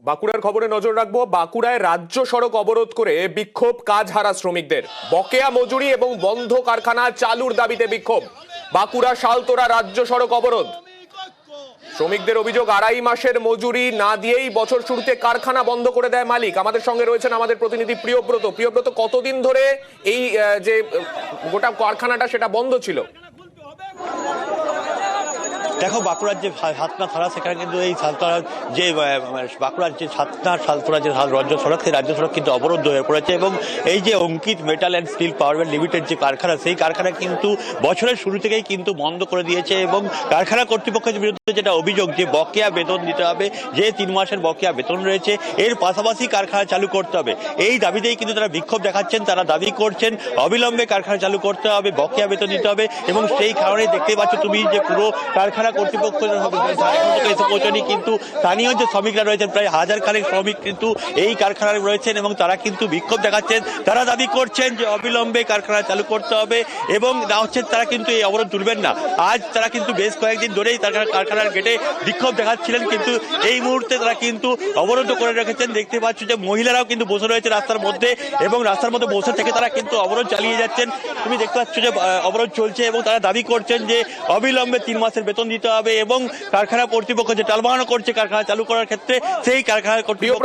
বাঁকুড়ার খবরে নজর রাখবো। বাঁকুড়ায় রাজ্য সড়ক অবরোধ করে বিক্ষোভ, কাজ হারা শ্রমিকদের। বকেয়া মজুরি এবং বন্ধ কারখানা চালুর দাবিতে বিক্ষোভ। বাঁকুড়া শালতোরা রাজ্য সড়ক অবরোধ। শ্রমিকদের অভিযোগ, 2.5 মাসের মজুরি না দিয়েই বছর শুরুতে কারখানা বন্ধ করে দেয় মালিক। আমাদের সঙ্গে রয়েছেন আমাদের প্রতিনিধি প্রিয়ব্রত। প্রিয়ব্রত, কতদিন ধরে এই যে গোটা কারখানাটা সেটা বন্ধ ছিল? দেখো, বাঁকুড়ার যে সাতনা থানা, সেখানে কিন্তু এই সালতোরা যে বাঁকুড়ার যে সাতনা সালতোরা যে রাজ্য সড়ক, সেই রাজ্য সড়ক কিন্তু অবরুদ্ধ হয়ে পড়েছে। এবং এই যে Ankit metal and steel power limited যে কারখানা, সেই কারখানা কিন্তু বছরের শুরু থেকেই কিন্তু বন্ধ করে দিয়েছে। এবং কারখানা কর্তৃপক্ষের বিরুদ্ধে যেটা অভিযোগ, যে বকেয়া বেতন দিতে হবে, যে 3 মাসের বকেয়া বেতন রয়েছে, এর পাশাপাশি কারখানা চালু করতে হবে। এই দাবিতেই কিন্তু তারা বিক্ষোভ দেখাচ্ছেন। তারা দাবি করছেন অবিলম্বে কারখানা চালু করতে হবে, বকেয়া বেতন দিতে হবে। এবং সেই কারণেই দেখতে পাচ্ছ তুমি যে পুরো কারখানা কর্তৃপক্ষ এসে পৌঁছনি, কিন্তু স্থানীয় যে শ্রমিকরা রয়েছেন, প্রায় 1000 খানেক শ্রমিক কিন্তু এই কারখানায় রয়েছেন এবং তারা কিন্তু বিক্ষোভ দেখাচ্ছেন। তারা দাবি করছেন যে অবিলম্বে কারখানা চালু করতে হবে এবং না হচ্ছে তারা কিন্তু এই অবরোধ তুলবেন না। আজ তারা কিন্তু বেশ কয়েকদিন ধরেই তারা কারখানার গেটে বিক্ষোভ দেখাচ্ছিলেন, কিন্তু এই মুহূর্তে তারা কিন্তু অবরোধ করে রেখেছেন। দেখতে পাচ্ছ যে মহিলারাও কিন্তু বসে রয়েছে রাস্তার মধ্যে এবং রাস্তার মধ্যে বসে থেকে তারা কিন্তু অবরোধ চালিয়ে যাচ্ছেন। তুমি দেখতে পাচ্ছ যে অবরোধ চলছে এবং তারা দাবি করছেন যে অবিলম্বে 3 মাসের বেতন দিতে হবে এবং কারখানা কর্তৃপক্ষ যে টালবাহানা করছে কারখানা চালু করার ক্ষেত্রে, সেই কারখানা কর্তৃপক্ষ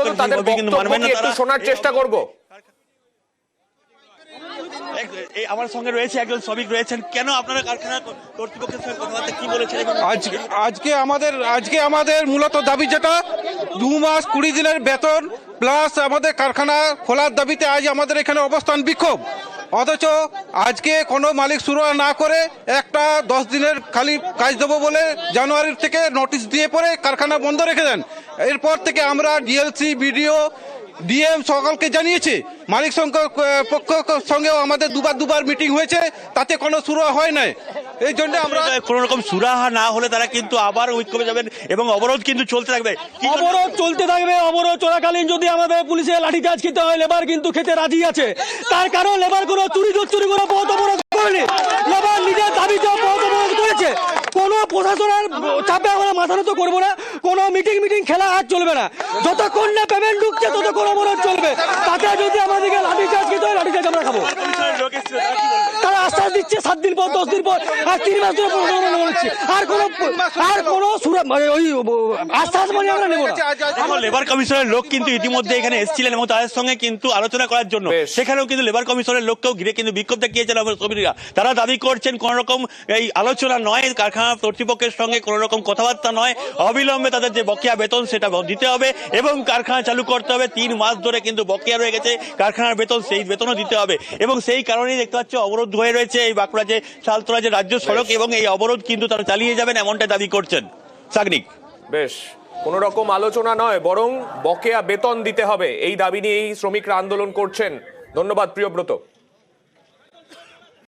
কিন্তু মানবেন না। তারা শোনার চেষ্টা করব। আমার সঙ্গে রয়েছে একজন শ্রমিক রয়েছেন। কেন আপনারা কারখানা কর্তৃপক্ষের সঙ্গে কথা বলতে কি বলেছেন? আজকে আমাদের মূলত দাবি যেটা 2 মাস 20 দিনের বেতন প্লাস আমাদের কারখানা খোলার দাবিতে আজ আমাদের এখানে অবস্থান বিক্ষোভ। অথচ আজকে কোনো মালিক শুরু না করে একটা 10 দিনের খালি কাজ দেবো বলে জানুয়ারির থেকে নোটিশ দিয়ে পরে কারখানা বন্ধ রেখে দেন। এরপর থেকে আমরা ডিএলসি, বিডিও, ডিএম সকলকে জানিয়েছি। মালিক পক্ষের সঙ্গেও আমাদের দুবার মিটিং হয়েছে, তাতে কোনো শুরু হয় নাই। এই জন্য আমরা কোন রকম সুরাহা না হলে তারা কিন্তু আবার বিক্ষোভে যাবেন এবং অবরোধ কিন্তু চলতে থাকবে। অবরোধ চলতে থাকবে। অবরোধ চলাকালীন যদি আমাদের পুলিশের লাঠিচার্জ খেতে হয়, লেবার কিন্তু খেতে রাজি আছে। তার কারণ লেবার কোনো চুরি করে পথ অবরোধ করেনি। লেবার নিজের দাবিতে পথ অবরোধ করেছে। কোনো প্রশাসনের চাপে আমরা মাথা নত করবো না। কোনো মিটিং খেলা আর চলবে না। যতক্ষণ না পেমেন্ট ঢুকছে ততক্ষণ অবরোধ চলবে। তাতে যদি আমাদেরকে লাঠিচার্জ খেতে হয়, লাঠিচার্জ আমরা খাবো। তারা আশ্বাস দিচ্ছে 7 দিন পর, 10 দিন পর, আর 3 মাস ধরে বলছে আর কোনো ওই আশ্বাস মানে আমরা নেব না। লেবার কমিশনের লোক কিন্তু ইতিমধ্যে এখানে এসেছিলেন এবং তাদের সঙ্গে কিন্তু আলোচনা করার জন্য সেখানেও কিন্তু লেবার কমিশনের লোককেও ঘিরে কিন্তু বিক্ষোভ দেখিয়েছেন শ্রমিকরা। তারা দাবি করছেন কোন রকম এই আলোচনা নয়, কারখানা কর্তৃপক্ষের সঙ্গে কোন রকম কথাবার্তা নয়, অবিলম্বে তাদের যে বকেয়া বেতন সেটা দিতে হবে এবং কারখানা চালু করতে হবে। 3 মাস ধরে কিন্তু বকেয়া রয়ে গেছে কারখানার বেতন, সেই বেতনও দিতে হবে। এবং সেই কারণেই দেখতে পাচ্ছ অবরোধ হয়ে রয়েছে এই বাঁকুড়া যে শালতোরা যে রাজ্য সড়ক, এবং এই অবরোধ কিন্তু তারা চালিয়ে যাবেন এমনটা দাবি করছেন। সাগনিক, বেশ, কোন রকম আলোচনা নয়, বরং বকেয়া বেতন দিতে হবে, এই দাবি নিয়েই শ্রমিকরা আন্দোলন করছেন। ধন্যবাদ প্রিয়ব্রত।